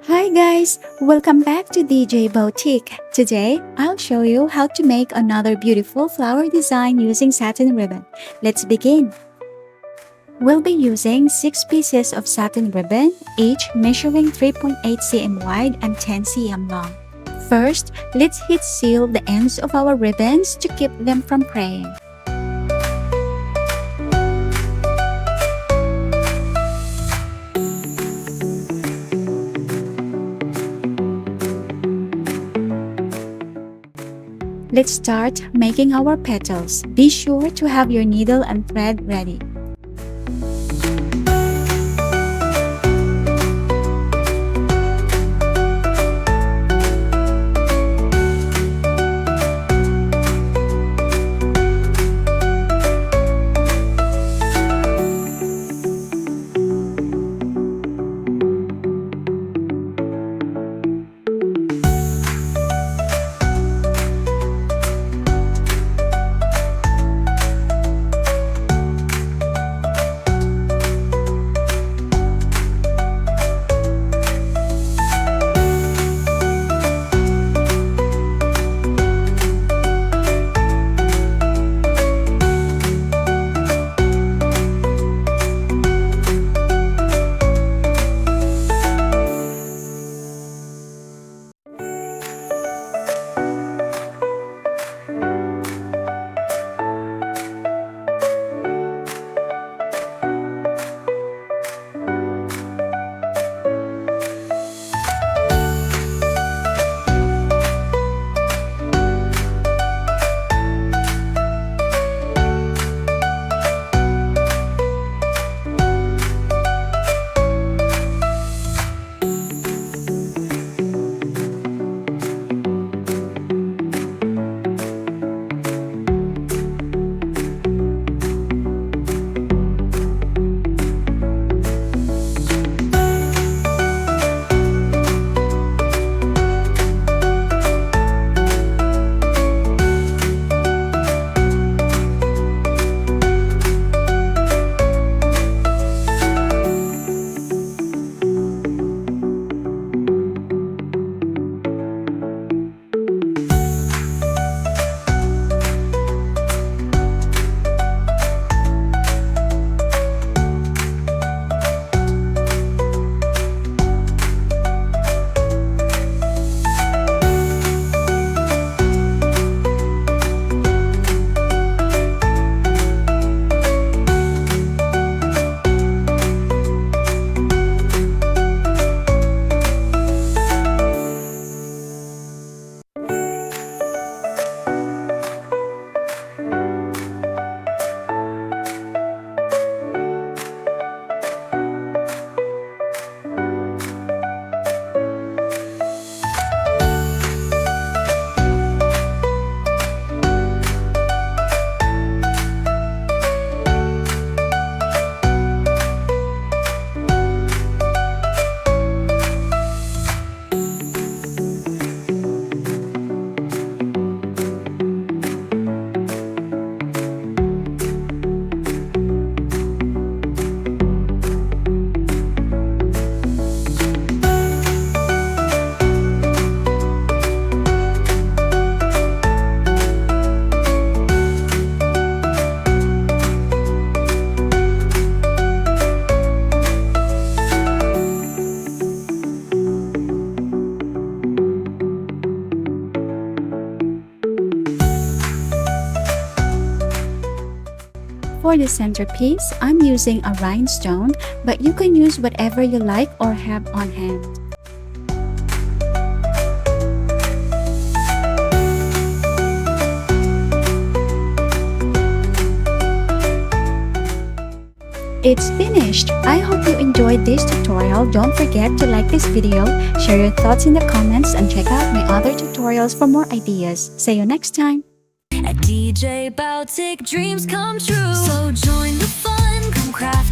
Hi guys, welcome back to DJ Boutique. Today, I'll show you how to make another beautiful flower design using satin ribbon. Let's begin. We'll be using 6 pieces of satin ribbon, each measuring 3.8 cm wide and 10 cm long. First, let's heat seal the ends of our ribbons to keep them from fraying. Let's start making our petals. Be sure to have your needle and thread ready. For the centerpiece, I'm using a rhinestone, but you can use whatever you like or have on hand. It's finished! I hope you enjoyed this tutorial. Don't forget to like this video, share your thoughts in the comments, and check out my other tutorials for more ideas. See you next time! At DJ Boutique, dreams come true. So join the fun, come craft